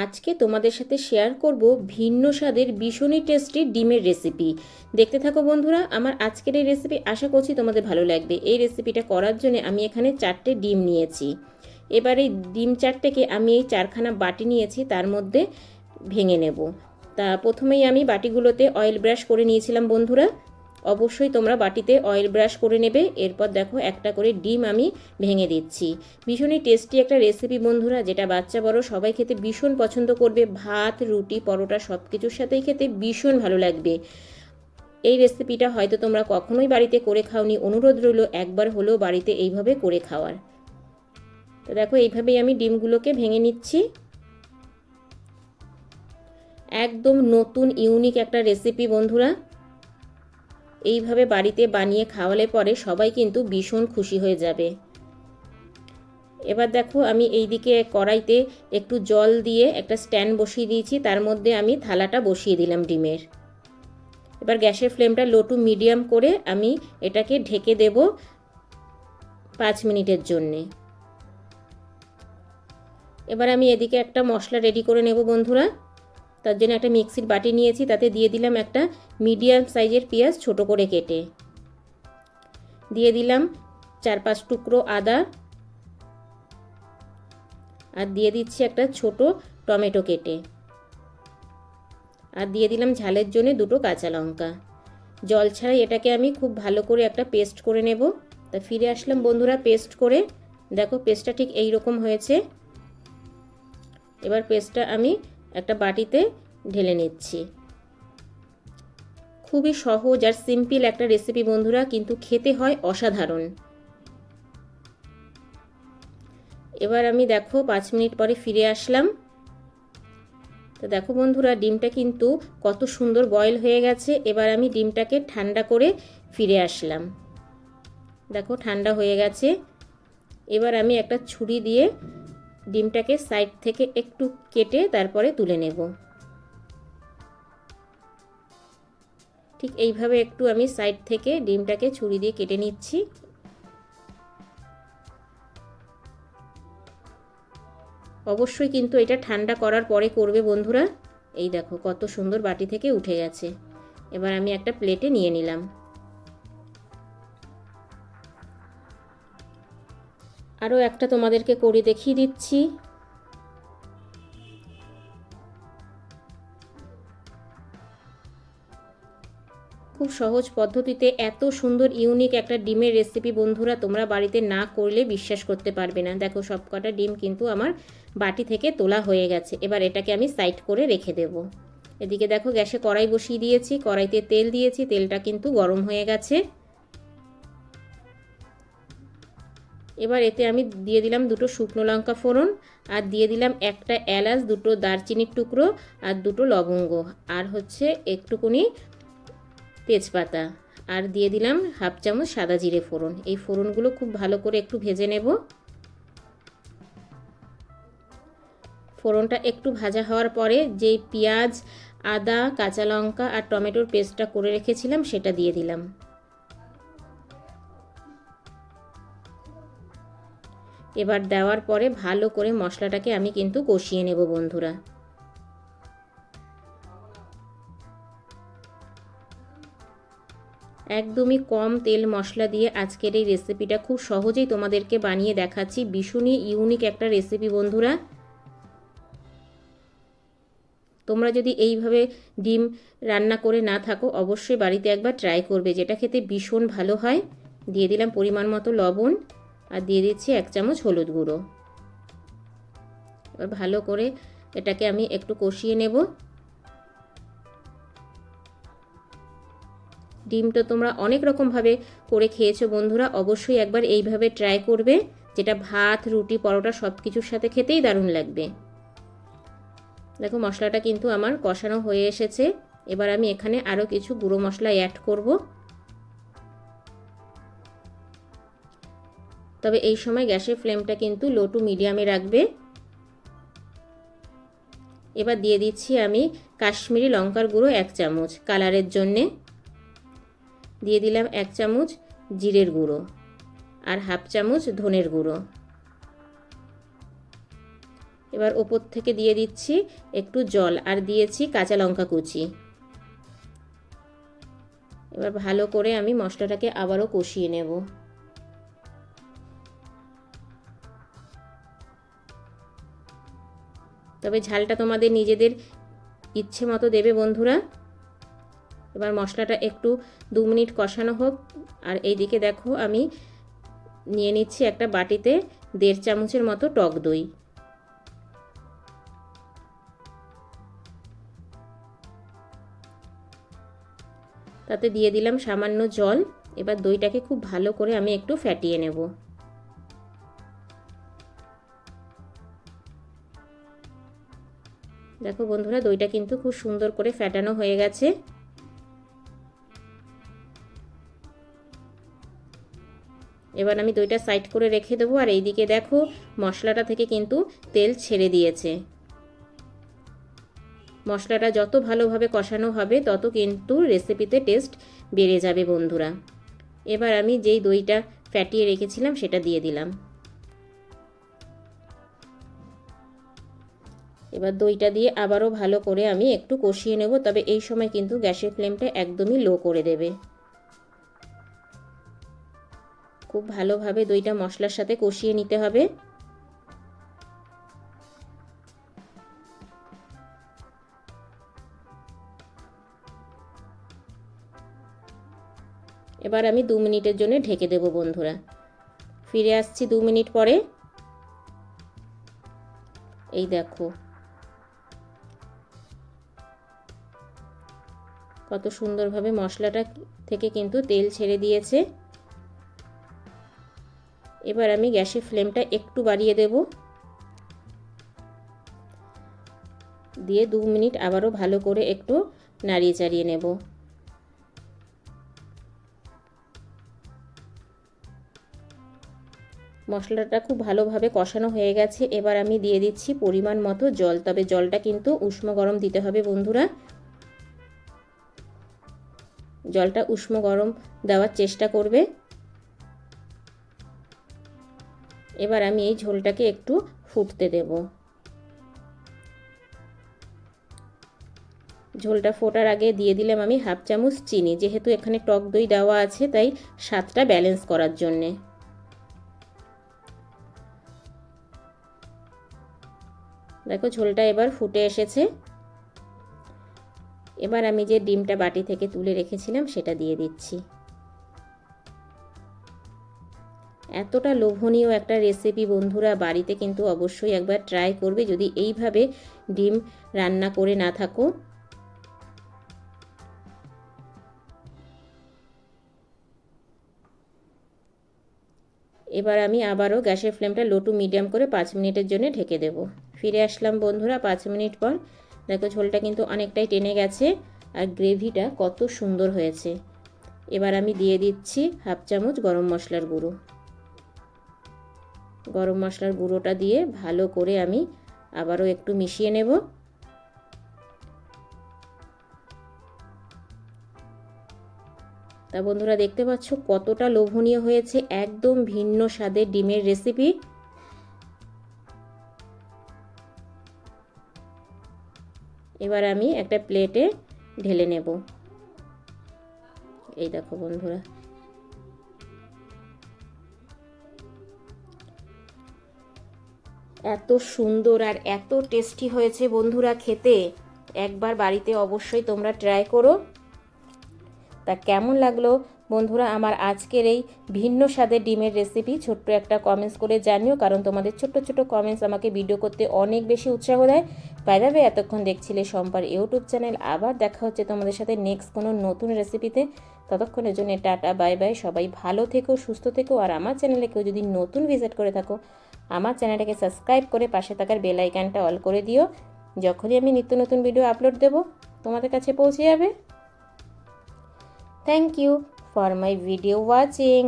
আজকে তোমাদের সাথে শেয়ার করব ভিন্ন স্বাদের ভীষণই টেস্টি ডিমের রেসিপি। দেখতে থাকো বন্ধুরা, আমার আজকের এই রেসিপি আশা করছি তোমাদের ভালো লাগবে। এই রেসিপিটা করার জন্য আমি এখানে 4টে ডিম নিয়েছি। এবার এই ডিম 4টেকে আমি এই 4খানা বাটি নিয়েছি, তার মধ্যে ভেঙে নেব। তা প্রথমেই আমি বাটিগুলোতে অয়েল ব্রাশ করে নিয়েছিলাম বন্ধুরা। অবশ্যই তোমরা বাটিতে অয়েল ব্রাশ করে নেবে। এরপর দেখো একটা করে ডিম আমি ভেঙে দিচ্ছি। ভীষণই টেস্টি একটা রেসিপি বন্ধুরা, যেটা বাচ্চা বড় সবাই খেতে ভীষণ পছন্দ করবে। ভাত, রুটি, পরোটা সব কিছুর সাথেই খেতে ভীষণ ভালো লাগবে। এই রেসিপিটা হয়তো তোমরা কখনোই বাড়িতে করে খাওনি, অনুরোধ রইল একবার হলেও বাড়িতে এইভাবে করে খাওয়ার। তো দেখো এইভাবেই আমি ডিমগুলোকে ভেঙে নিচ্ছি। একদম নতুন ইউনিক একটা রেসিপি বন্ধুরা, এইভাবে বাড়িতে বানিয়ে খাওয়ালে পরে সবাই কিন্তু ভীষণ খুশি হয়ে যাবে। এবার দেখো আমি এইদিকে কড়াইতে একটু জল দিয়ে একটা স্ট্যান্ড বসিয়ে দিয়েছি, তার মধ্যে আমি থালাটা বসিয়ে দিলাম ডিমের। এবার গ্যাসের ফ্লেমটা লো টু মিডিয়াম করে আমি এটাকে ঢেকে দেব 5 মিনিটের জন্যে। এবার আমি এদিকে একটা মশলা রেডি করে নেব বন্ধুরা। তার জন্য একটা মিক্সির বাটি নিয়েছি, তাতে দিয়ে দিলাম একটা মিডিয়াম সাইজের পেঁয়াজ ছোট করে কেটে, দিয়ে দিলাম 4-5 টুকরো আদা, আর দিয়ে দিচ্ছি একটা ছোট টমেটো কেটে, আর দিয়ে দিলাম ঝালের জন্য 2টো কাঁচা লঙ্কা। জল ছাড়াই এটাকে আমি খুব ভালো করে একটা পেস্ট করে নেব। তা ফিরে আসলাম বন্ধুরা পেস্ট করে। দেখো পেস্টটা ঠিক এই রকম হয়েছে। এবার পেস্টটা আমি একটা বাটিতে ঢেলে নিচ্ছি। খুবই সহজ আর সিম্পল একটা রেসিপি বন্ধুরা, কিন্তু খেতে হয় অসাধারণ। এবার আমি দেখো 5 মিনিট পরে ফিরে আসলাম। তো দেখো বন্ধুরা ডিমটা কিন্তু কত সুন্দর বয়েল হয়ে গেছে। এবার আমি ডিমটাকে ঠান্ডা করে ফিরে আসলাম। দেখো ঠান্ডা হয়ে গেছে। এবার আমি একটা ছুরি দিয়ে ডিমটাকে সাইড থেকে একটু কেটে তারপরে তুলে নেব। ঠিক এইভাবে একটু আমি সাইড থেকে ডিমটাকে ছুরি দিয়ে কেটে নিচ্ছি। অবশ্যই কিন্তু এটা ঠান্ডা করার পরে করবে বন্ধুরা। এই দেখো কত সুন্দর বাটি থেকে উঠে গেছে। এবার আমি একটা প্লেটে নিয়ে নিলাম। আরও একটা তোমাদেরকে করে দেখিয়ে দিচ্ছি। খুব সহজ পদ্ধতিতে এত সুন্দর ইউনিক একটা ডিমের রেসিপি বন্ধুরা, তোমরা বাড়িতে না করলে বিশ্বাস করতে পারবে না। দেখো সবকটা ডিম কিন্তু আমার বাটি থেকে তোলা হয়ে গেছে। এবার এটাকে আমি সাইড করে রেখে দেব। এদিকে দেখো গ্যাসে কড়াই বসিয়ে দিয়েছি, কড়াইতে তেল দিয়েছি, তেলটা কিন্তু গরম হয়ে গেছে। এবার এতে আমি দিয়ে দিলাম 2টো শুকনো লঙ্কা ফোড়ন, আর দিয়ে দিলাম একটা এলাচ, 2টো দারচিনির টুকরো, আর 2টো লবঙ্গ, আর হচ্ছে একটুকুনি তেজপাতা, আর দিয়ে দিলাম 1/2 চামচ সাদা জিরে ফোড়ন। এই ফোড়নগুলো খুব ভালো করে একটু ভেজে নেব। ফোড়নটা একটু ভাজা হওয়ার পরে যেই পেঁয়াজ, আদা, কাঁচা লঙ্কা আর টমেটোর পেস্টটা করে রেখেছিলাম সেটা দিয়ে দিলাম। এবার দেওয়ার পরে ভালো করে মশলাটাকে আমি কিন্তু কষিয়ে নেব বন্ধুরা। একদমই কম তেল মশলা দিয়ে আজকের এই রেসিপিটা খুব সহজেই তোমাদেরকে বানিয়ে দেখাচ্ছি। ভীষণই ইউনিক একটা রেসিপি বন্ধুরা। তোমরা যদি এইভাবে ডিম রান্না করে না থাকো অবশ্যই বাড়িতে একবার ট্রাই করবে, যেটা খেতে ভীষণ ভালো হয়। দিয়ে দিলাম পরিমাণ মতো লবণ, আর দিয়ে দিচ্ছি 1 চামচ হলুদ গুঁড়ো। এবার ভালো করে এটাকে আমি একটু কষিয়ে নেব। ডিম তো তোমরা অনেক রকমভাবে করে খেয়েছো বন্ধুরা, অবশ্যই একবার এইভাবে ট্রাই করবে, যেটা ভাত, রুটি, পরোটা সব কিছুর সাথে খেতেই দারুণ লাগবে। দেখো মশলাটা কিন্তু আমার কষানো হয়ে এসেছে। এবার আমি এখানে আরও কিছু গুঁড়ো মশলা অ্যাড করব। তবে এই সময় গ্যাসের ফ্লেমটা কিন্তু লো টু মিডিয়ামে রাখবে। এবার দিয়ে দিচ্ছি আমি কাশ্মীরি লঙ্কার গুঁড়ো 1 চামচ কালারের জন্যে, দিয়ে দিলাম 1 চামচ জিরের গুঁড়ো, আর 1/2 চামচ ধনের গুঁড়ো। এবার ওপর থেকে দিয়ে দিচ্ছি একটু জল আর দিয়েছি কাঁচা লঙ্কা কুচি। এবার ভালো করে আমি মশলাটাকে আবারও কষিয়ে নেব। তবে ঝালটা তোমাদের নিজেদের ইচ্ছে মতো দেবে বন্ধুরা। এবার মশলাটা একটু 2 মিনিট কষানো হোক। আর এইদিকে দেখো আমি নিয়ে নিচ্ছি একটা বাটিতে 1.5 চামচের মতো টক দই। তাতে দিয়ে দিলাম সামান্য জল। এবার দইটাকে খুব ভালো করে আমি একটু ফ্যাটিয়ে নেব। দেখো বন্ধুরা, দইটা কিন্তু খুব সুন্দর করে ফ্যাটানো হয়ে গেছে। এবার আমি দইটা সাইড করে রেখে দেবো। আর এইদিকে দেখো মশলাটা থেকে কিন্তু তেল ছেড়ে দিয়েছে। মশলাটা যত ভালোভাবে কষানো হবে তত কিন্তু রেসিপিতে টেস্ট বেড়ে যাবে বন্ধুরা। এবার আমি যেই দইটা ফ্যাটিয়ে রেখেছিলাম সেটা দিয়ে দিলাম। এবার দইটা দিয়ে আবারও ভালো করে আমি একটু কষিয়ে নেব। তবে এই সময় কিন্তু গ্যাসের ফ্লেমটা একদমই লো করে দেবে। খুব ভালোভাবে দইটা মশলার সাথে কষিয়ে নিতে হবে। এবার আমি 2 মিনিটের জন্য ঢেকে দেব বন্ধুরা। ফিরে আসছি 2 মিনিট পরে। এই দেখো কত সুন্দরভাবে মশলাটা থেকে কিন্তু তেল ছেড়ে দিয়েছে। এবার আমি গ্যাসের ফ্লেমটা একটু বাড়িয়ে দেব। দিয়ে 2 মিনিট আবারও ভালো করে একটু নাড়িয়ে চাড়িয়ে নেব। মশলাটা খুব ভালোভাবে কষানো হয়ে গেছে। এবার আমি দিয়ে দিচ্ছি পরিমাণ মতো জল। তবে জলটা কিন্তু উষ্ণ গরম দিতে হবে বন্ধুরা। জলটা উষ্ণ গরম দেওয়ার চেষ্টা করবে। এবার আমি এই ঝোলটাকে একটু ফুটতে দেব। ঝোলটা ফোটার আগে দিয়ে দিলাম আমি 1/2 চামচ চিনি। যেহেতু এখানে টক দই দেওয়া আছে তাই স্বাদটা ব্যালেন্স করার জন্যে। দেখো ঝোলটা এবার ফুটে এসেছে। এবার আমি যে ডিমটা বাটি থেকে তুলে রেখেছিলাম সেটা দিয়ে দিচ্ছি। এতটা লোভনীয় একটা রেসিপি বন্ধুরা, বাড়িতে কিন্তু অবশ্যই একবার ট্রাই করবে যদি এইভাবে ডিম রান্না করে না থাকো। এবার আমি আবারও গ্যাসের ফ্লেমটা লো টু মিডিয়াম করে 5 মিনিটের জন্য ঢেকে দেব। ফিরে আসলাম বন্ধুরা 5 মিনিট পর। দেখো ঝোলটা কিন্তু অনেকটাই টেনে গেছে আর গ্রেভিটা কত সুন্দর হয়েছে। এবার আমি দিয়ে দিচ্ছি 1/2 চামচ গরম মশলার গুঁড়ো। গরম মশলার গুঁড়োটা দিয়ে ভালো করে আমি আবারও একটু মিশিয়ে নেব। তা বন্ধুরা দেখতে পাচ্ছ কতটা লোভনীয় হয়েছে, একদম ভিন্ন স্বাদের ডিমের রেসিপি। এবার আমি একটা প্লেটে ঢেলে নেব। এই দেখো বন্ধুরা, এত সুন্দর আর এত টেস্টি হয়েছে বন্ধুরা খেতে। একবার বাড়িতে অবশ্যই তোমরা ট্রাই করো। তা কেমন লাগলো বন্ধুরা আমার আজকের এই ভিন্ন স্বাদের ডিমের রেসিপি, ছোট্ট একটা কমেন্টস করে জানিও। কারণ তোমাদের ছোট্ট ছোট্ট কমেন্টস আমাকে ভিডিও করতে অনেক বেশি উৎসাহ দেয়। Bye bye. এতক্ষণ দেখছিলে সম্পার ইউটিউব চ্যানেল। আবার দেখা হচ্ছে তোমাদের সাথে নেক্সট কোনো নতুন রেসিপিতে। ততক্ষণের জন্য টাটা, বাই বাই। সবাই ভালো থেকো, সুস্থ থেকো। আর আমার চ্যানেলে কেউ যদি নতুন ভিজিট করে থাকো, আমার চ্যানেলটাকে সাবস্ক্রাইব করে পাশে থাকার বেল আইকনটা অল করে দিও। যখনই আমি নিত্য নতুন ভিডিও আপলোড দেব তোমাদের কাছে পৌঁছে যাবে। Thank you for my video watching.